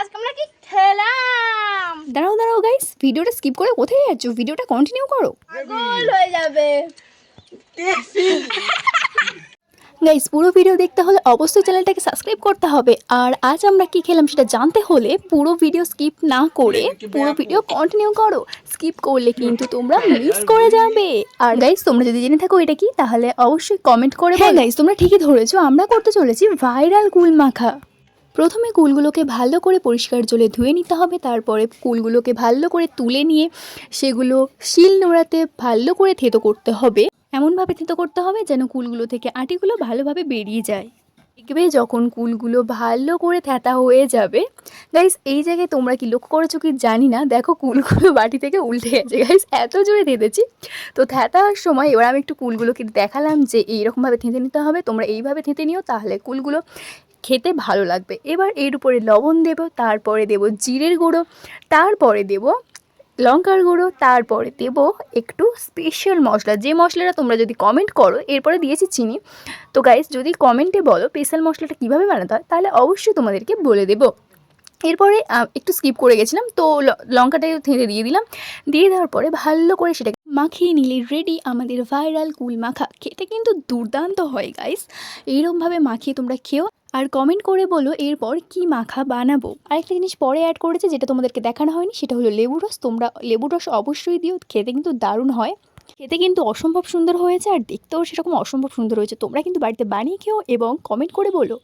আজকে আমরা কি খেলাম? দাঁড়াও দাঁড়াও গাইস, ভিডিওটা স্কিপ করে কোথায় যাচ্ছ? ভিডিওটা কন্টিনিউ করো। পাগল হয়ে যাবে। গাইস, পুরো ভিডিও দেখতে হলে অবশ্যই চ্যানেলটাকে সাবস্ক্রাইব করতে হবে। আর আজ আমরা কি খেলাম সেটা জানতে হলে পুরো ভিডিও স্কিপ না করে পুরো ভিডিও কন্টিনিউ করো। স্কিপ করলে কিন্তু তোমরা মিস করে যাবে। আর গাইস, তোমরা যদি জেনে থাকো এটা কি, তাহলে অবশ্যই কমেন্ট করে। হ্যাঁ গাইস, তোমরা ঠিকই ধরেছো, আমরা করতে চলেছি ভাইরাল কুল মাখা। প্রথমে কুলগুলোকে ভালো করে পরিষ্কার জলে ধুয়ে নিতে হবে। তারপরে কুলগুলোকে ভালো করে তুলে নিয়ে সেগুলো শিল নোড়াতে ভালো করে থেতো করতে হবে। এমনভাবে থেতো করতে হবে যেন কুলগুলো থেকে আটিগুলো ভালোভাবে বেরিয়ে যায়। দেখবে যখন কুলগুলো ভালো করে থেতা হয়ে যাবে। গাইস, এই জায়গায় তোমরা কি লক্ষ্য করেছো কি জানি না, দেখো কুলগুলো বাটি থেকে উল্টে গেছে। গাইস, এত জোরে থেতেছি। তো থেতার সময় এবার আমি একটু কুলগুলোকে দেখালাম যে এইরকমভাবে থেঁতে নিতে হবে। তোমরা এইভাবে থেঁতে নিও, তাহলে কুলগুলো খেতে ভালো লাগবে। এবার এর উপরে লবণ দেব, তারপরে দেব জিরের গুঁড়ো, তারপরে দেব লঙ্কার গুঁড়ো, তারপরে দেব একটু স্পেশাল মশলা, যে মশলাটা তোমরা যদি কমেন্ট করো। এরপরে দিয়েছি চিনি। তো গাইস, যদি কমেন্টে বলো স্পেশাল মশলাটা কীভাবে বানাতে হয়, তাহলে অবশ্যই তোমাদেরকে বলে দেবো। এরপরে একটু স্কিপ করে গেছিলাম, তো লঙ্কাটা থেঁতে দিয়ে দিলাম। দিয়ে দেওয়ার পরে ভালো করে সেটাকে মাখিয়ে নিলে রেডি আমাদের ভাইরাল কুল মাখা। খেতে কিন্তু দুর্দান্ত হয় গাইস। এইরকমভাবে মাখিয়ে তোমরা খেও আর কমেন্ট করে বলো এরপর কি মাখা বানাবো। আরেকটা জিনিস পরে অ্যাড করেছে যেটা তোমাদেরকে দেখানো হয়নি, সেটা হলো লেবুর রস। তোমরা লেবুর রস অবশ্যই দিও, খেতে কিন্তু দারুণ হয়। খেতে কিন্তু অসম্ভব সুন্দর হয়েছে আর দেখতেও সেরকম অসম্ভব সুন্দর হয়েছে। তোমরা কিন্তু বাড়িতে বানিয়ে খেও এবং কমেন্ট করে বলো।